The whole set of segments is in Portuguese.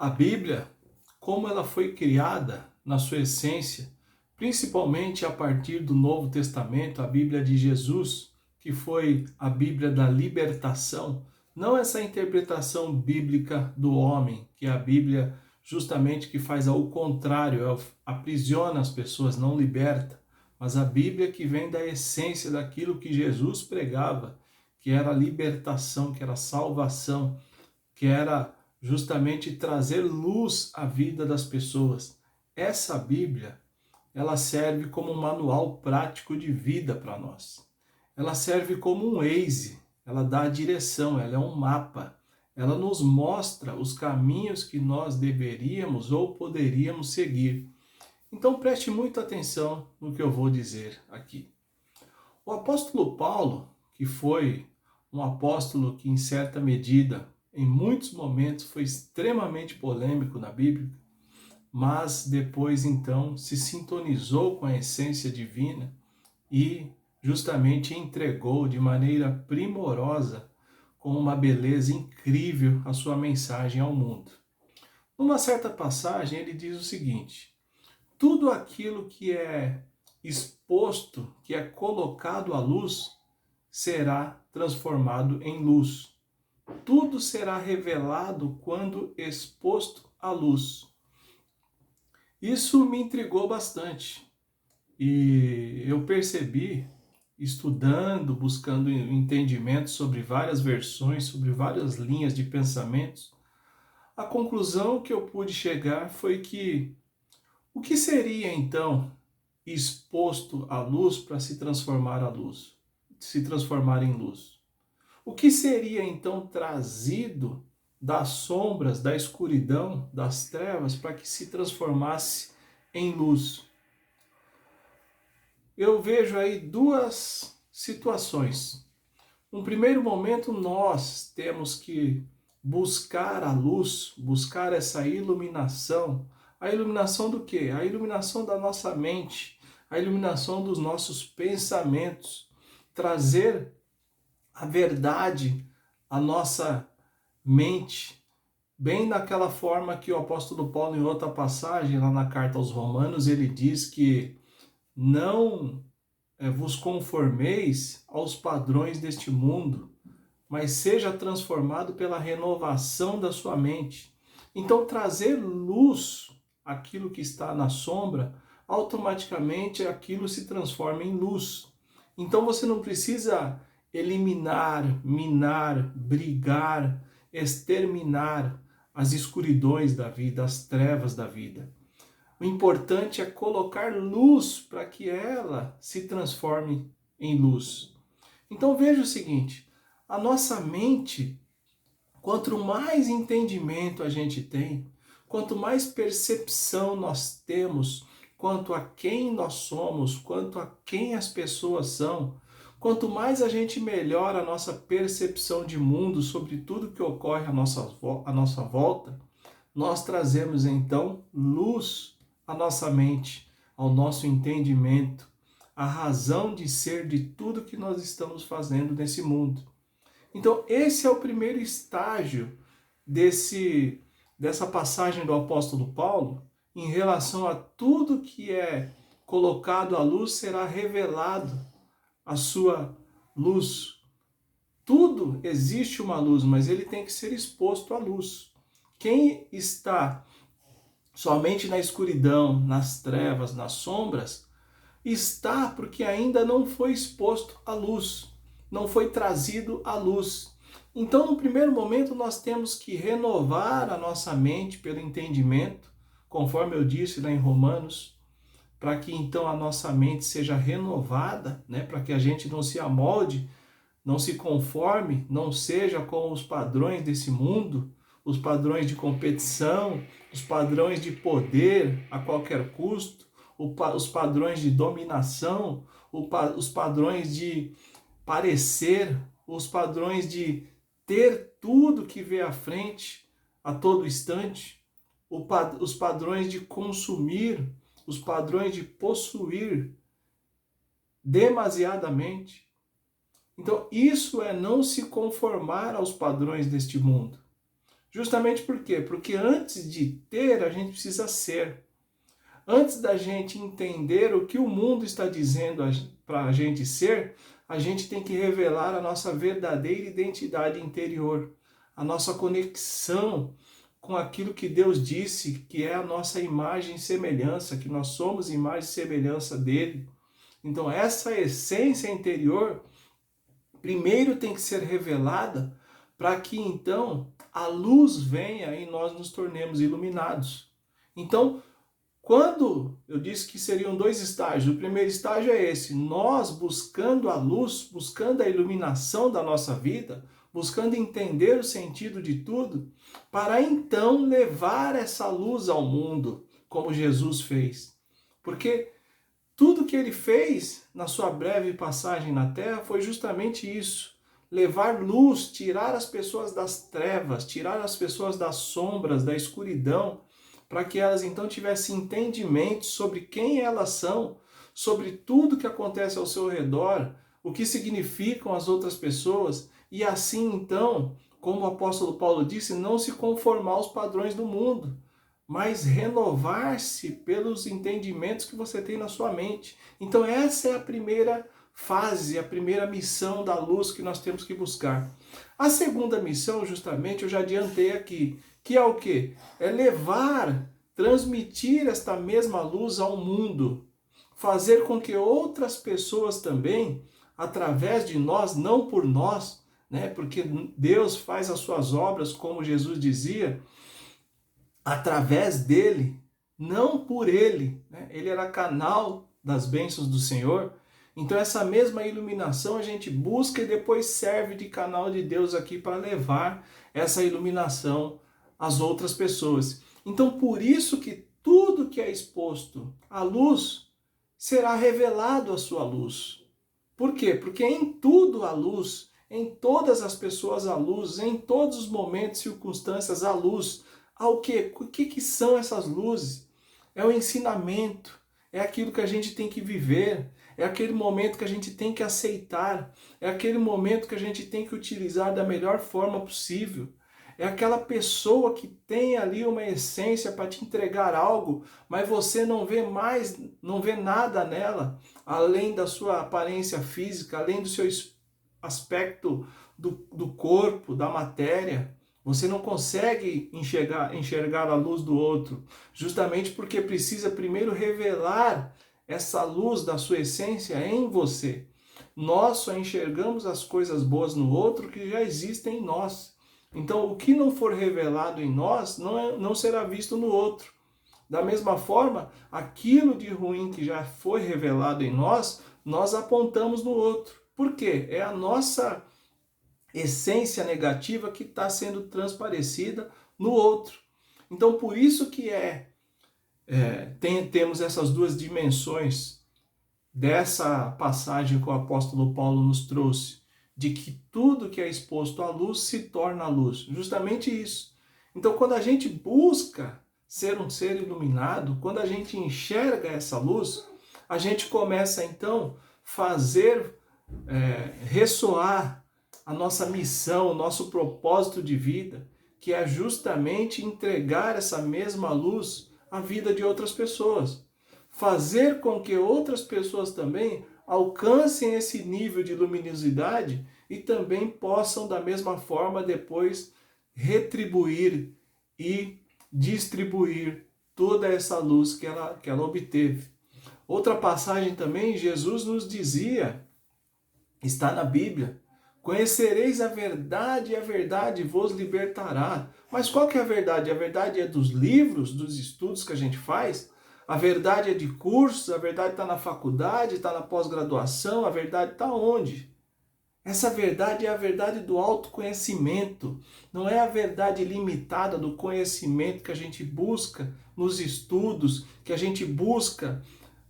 A Bíblia, como ela foi criada na sua essência, principalmente a partir do Novo Testamento, a Bíblia de Jesus, que foi a Bíblia da libertação, não essa interpretação bíblica do homem, que é a Bíblia justamente que faz ao contrário, aprisiona as pessoas, não liberta, mas a Bíblia que vem da essência daquilo que Jesus pregava, que era a libertação, que era a salvação, que era justamente trazer luz à vida das pessoas. Essa Bíblia, ela serve como um manual prático de vida para nós. Ela serve como um Waze, ela dá a direção, ela é um mapa. Ela nos mostra os caminhos que nós deveríamos ou poderíamos seguir. Então preste muita atenção no que eu vou dizer aqui. O apóstolo Paulo, que foi um apóstolo que em certa medida, em muitos momentos, foi extremamente polêmico na Bíblia, mas depois então se sintonizou com a essência divina e justamente entregou de maneira primorosa, com uma beleza incrível, a sua mensagem ao mundo. Numa certa passagem ele diz o seguinte: tudo aquilo que é exposto, que é colocado à luz, será transformado em luz. Tudo será revelado quando exposto à luz. Isso me intrigou bastante e eu percebi, estudando, buscando entendimento sobre várias versões, sobre várias linhas de pensamentos, a conclusão que eu pude chegar foi que o que seria então exposto à luz para se transformar à luz, se transformar em luz? O que seria então trazido das sombras, da escuridão, das trevas, para que se transformasse em luz? Eu vejo aí duas situações. No primeiro momento, nós temos que buscar a luz, buscar essa iluminação. A iluminação do quê? A iluminação da nossa mente, a iluminação dos nossos pensamentos, trazer a verdade à nossa mente, bem daquela forma que o apóstolo Paulo, em outra passagem, lá na carta aos Romanos, ele diz que não vos conformeis aos padrões deste mundo, mas seja transformado pela renovação da sua mente. Então, trazer luz àquilo que está na sombra, automaticamente aquilo se transforma em luz. Então, você não precisa eliminar, minar, brigar, exterminar as escuridões da vida, as trevas da vida. O importante é colocar luz para que ela se transforme em luz. Então veja o seguinte, a nossa mente, quanto mais entendimento a gente tem, quanto mais percepção nós temos quanto a quem nós somos, quanto a quem as pessoas são, quanto mais a gente melhora a nossa percepção de mundo sobre tudo que ocorre à nossa volta, nós trazemos então luz à nossa mente, ao nosso entendimento, a razão de ser de tudo que nós estamos fazendo nesse mundo. Então, esse é o primeiro estágio dessa passagem do apóstolo Paulo, em relação a tudo que é colocado à luz, será revelado a sua luz. Tudo existe uma luz, mas ele tem que ser exposto à luz. Quem está somente na escuridão, nas trevas, nas sombras, está porque ainda não foi exposto à luz, não foi trazido à luz. Então, no primeiro momento, nós temos que renovar a nossa mente pelo entendimento, conforme eu disse lá em Romanos, para que então a nossa mente seja renovada, né, para que a gente não se amolde, não se conforme, não seja como os padrões desse mundo, os padrões de competição, os padrões de poder a qualquer custo, os padrões de dominação, os padrões de parecer, os padrões de ter tudo que vê à frente a todo instante, os padrões de consumir, os padrões de possuir demasiadamente. Então, isso é não se conformar aos padrões deste mundo. Justamente por quê? Porque antes de ter, a gente precisa ser. Antes da gente entender o que o mundo está dizendo para a gente ser, a gente tem que revelar a nossa verdadeira identidade interior, a nossa conexão com aquilo que Deus disse, que é a nossa imagem e semelhança, que nós somos imagem e semelhança dele. Então, essa essência interior, primeiro tem que ser revelada para que então a luz venha e nós nos tornemos iluminados. Então, quando eu disse que seriam dois estágios, o primeiro estágio é esse, nós buscando a luz, buscando a iluminação da nossa vida, buscando entender o sentido de tudo, para então levar essa luz ao mundo, como Jesus fez. Porque tudo que ele fez na sua breve passagem na Terra foi justamente isso, levar luz, tirar as pessoas das trevas, tirar as pessoas das sombras, da escuridão, para que elas então tivessem entendimento sobre quem elas são, sobre tudo que acontece ao seu redor, o que significam as outras pessoas, e assim então, como o apóstolo Paulo disse, não se conformar aos padrões do mundo, mas renovar-se pelos entendimentos que você tem na sua mente. Então essa é a primeira fase, a primeira missão da luz que nós temos que buscar. A segunda missão, justamente, eu já adiantei aqui, que é o quê? É levar, transmitir esta mesma luz ao mundo, fazer com que outras pessoas também, através de nós, não por nós, né? Porque Deus faz as suas obras, como Jesus dizia, através dele, não por ele, né? Ele era canal das bênçãos do Senhor. Então essa mesma iluminação a gente busca e depois serve de canal de Deus aqui para levar essa iluminação às outras pessoas. Então por isso que tudo que é exposto à luz será revelado à sua luz. Por quê? Porque em tudo há luz, em todas as pessoas há luz, em todos os momentos e circunstâncias há luz. Ao quê? O que são essas luzes? É o ensinamento, é aquilo que a gente tem que viver, é aquele momento que a gente tem que aceitar, é aquele momento que a gente tem que utilizar da melhor forma possível. É aquela pessoa que tem ali uma essência para te entregar algo, mas você não vê mais, não vê nada nela, além da sua aparência física, além do seu aspecto do corpo, da matéria. Você não consegue enxergar a luz do outro, justamente porque precisa primeiro revelar essa luz da sua essência em você. Nós só enxergamos as coisas boas no outro que já existem em nós. Então, o que não for revelado em nós não será visto no outro. Da mesma forma, aquilo de ruim que já foi revelado em nós, nós apontamos no outro. Por quê? É a nossa essência negativa que está sendo transparecida no outro. Então, por isso que temos essas duas dimensões dessa passagem que o apóstolo Paulo nos trouxe, de que tudo que é exposto à luz se torna luz. Justamente isso. Então, quando a gente busca ser um ser iluminado, quando a gente enxerga essa luz, a gente começa então fazer ressoar a nossa missão, o nosso propósito de vida, que é justamente entregar essa mesma luz à vida de outras pessoas. Fazer com que outras pessoas também alcancem esse nível de luminosidade e também possam, da mesma forma, depois retribuir e distribuir toda essa luz que ela obteve. Outra passagem também, Jesus nos dizia, está na Bíblia, conhecereis a verdade e a verdade vos libertará. Mas qual que é a verdade? A verdade é dos livros, dos estudos que a gente faz? A verdade é de cursos? A verdade está na faculdade, está na pós-graduação? A verdade está onde? Essa verdade é a verdade do autoconhecimento. Não é a verdade limitada do conhecimento que a gente busca nos estudos, que a gente busca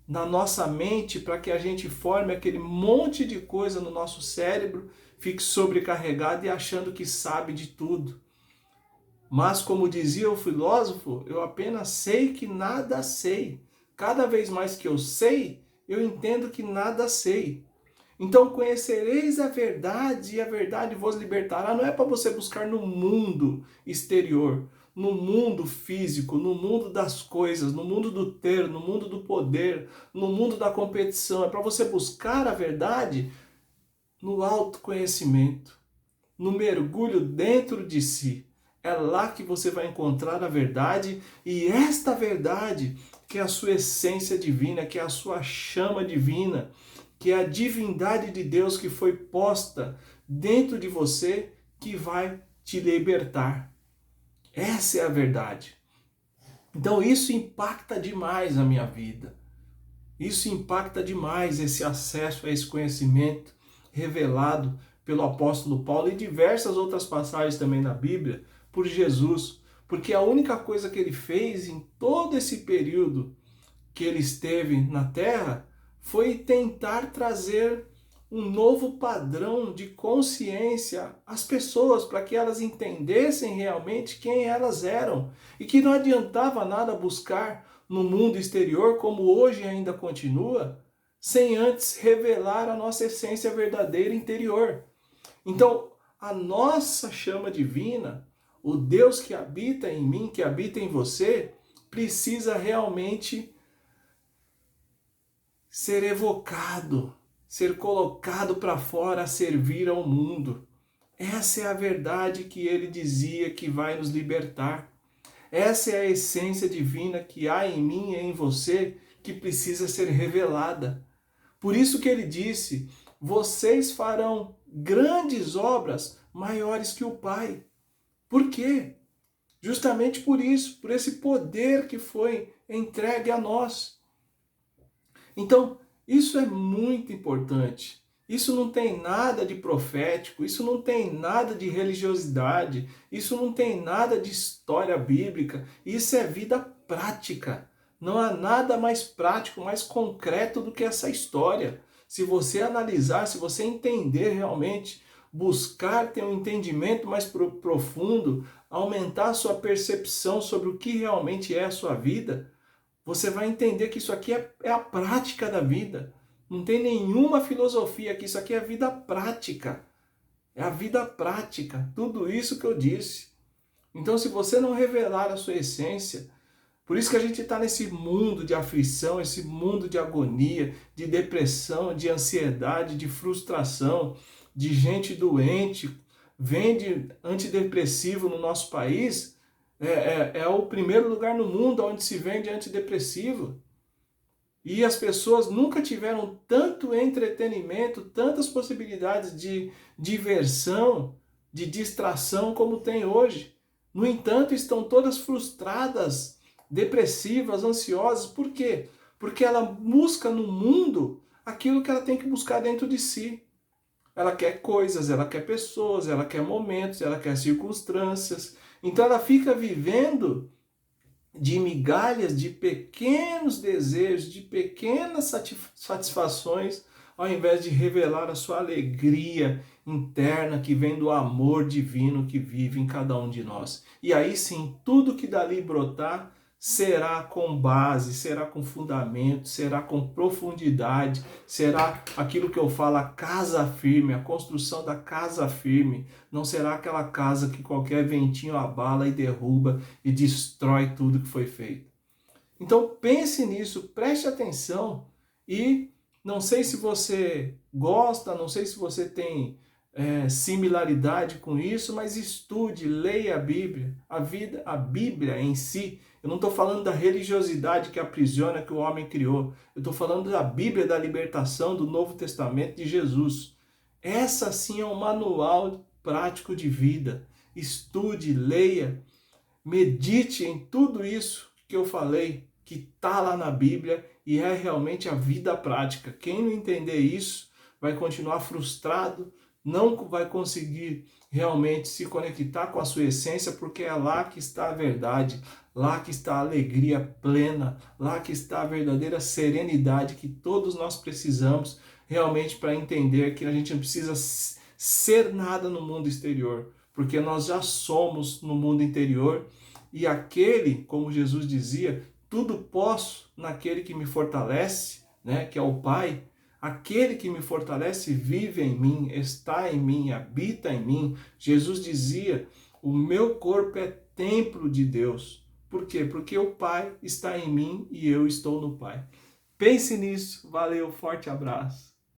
na nossa mente para que a gente forme aquele monte de coisa no nosso cérebro, fique sobrecarregado e achando que sabe de tudo. Mas, como dizia o filósofo, eu apenas sei que nada sei. Cada vez mais que eu sei, eu entendo que nada sei. Então conhecereis a verdade e a verdade vos libertará. Não é para você buscar no mundo exterior, no mundo físico, no mundo das coisas, no mundo do ter, no mundo do poder, no mundo da competição. É para você buscar a verdade no autoconhecimento, no mergulho dentro de si. É lá que você vai encontrar a verdade, e esta verdade, que é a sua essência divina, que é a sua chama divina, que é a divindade de Deus que foi posta dentro de você, que vai te libertar. Essa é a verdade. Então isso impacta demais a minha vida. Isso impacta demais esse acesso a esse conhecimento revelado pelo apóstolo Paulo e diversas outras passagens também na Bíblia por Jesus, porque a única coisa que ele fez em todo esse período que ele esteve na Terra foi tentar trazer um novo padrão de consciência às pessoas, para que elas entendessem realmente quem elas eram e que não adiantava nada buscar no mundo exterior, como hoje ainda continua, sem antes revelar a nossa essência verdadeira interior. Então, a nossa chama divina, o Deus que habita em mim, que habita em você, precisa realmente ser evocado, ser colocado para fora a servir ao mundo. Essa é a verdade que ele dizia que vai nos libertar. Essa é a essência divina que há em mim e em você, que precisa ser revelada. Por isso que ele disse: vocês farão grandes obras maiores que o Pai. Por quê? Justamente por isso, por esse poder que foi entregue a nós. Então, isso é muito importante. Isso não tem nada de profético, isso não tem nada de religiosidade, isso não tem nada de história bíblica, isso é vida prática. Não há nada mais prático, mais concreto do que essa história. Se você analisar, se você entender realmente, buscar ter um entendimento mais profundo, aumentar a sua percepção sobre o que realmente é a sua vida, você vai entender que isso aqui é a prática da vida. Não tem nenhuma filosofia aqui, isso aqui é a vida prática. É a vida prática, tudo isso que eu disse. Então, se você não revelar a sua essência, por isso que a gente está nesse mundo de aflição, esse mundo de agonia, de depressão, de ansiedade, de frustração, de gente doente, vende antidepressivo no nosso país, é o primeiro lugar no mundo onde se vende antidepressivo. E as pessoas nunca tiveram tanto entretenimento, tantas possibilidades de diversão, de distração como tem hoje. No entanto, estão todas frustradas, depressivas, ansiosas. Por quê? Porque ela busca no mundo aquilo que ela tem que buscar dentro de si. Ela quer coisas, ela quer pessoas, ela quer momentos, ela quer circunstâncias. Então ela fica vivendo de migalhas, de pequenos desejos, de pequenas satisfações, ao invés de revelar a sua alegria interna que vem do amor divino que vive em cada um de nós. E aí sim, tudo que dali brotar será com base, será com fundamento, será com profundidade, será aquilo que eu falo, a casa firme, a construção da casa firme. Não será aquela casa que qualquer ventinho abala e derruba e destrói tudo que foi feito. Então pense nisso, preste atenção, e não sei se você gosta, não sei se você tem similaridade com isso, mas estude, leia a Bíblia, a Bíblia em si. Eu não estou falando da religiosidade que aprisiona, que o homem criou. Eu estou falando da Bíblia da libertação, do Novo Testamento de Jesus. Essa sim é um manual prático de vida. Estude, leia, medite em tudo isso que eu falei, que está lá na Bíblia e é realmente a vida prática. Quem não entender isso vai continuar frustrado, não vai conseguir realmente se conectar com a sua essência, porque é lá que está a verdade, lá que está a alegria plena, lá que está a verdadeira serenidade que todos nós precisamos realmente para entender que a gente não precisa ser nada no mundo exterior, porque nós já somos no mundo interior, e aquele, como Jesus dizia, tudo posso naquele que me fortalece, né, que é o Pai. Aquele que me fortalece vive em mim, está em mim, habita em mim. Jesus dizia, o meu corpo é templo de Deus. Por quê? Porque o Pai está em mim e eu estou no Pai. Pense nisso. Valeu, forte abraço.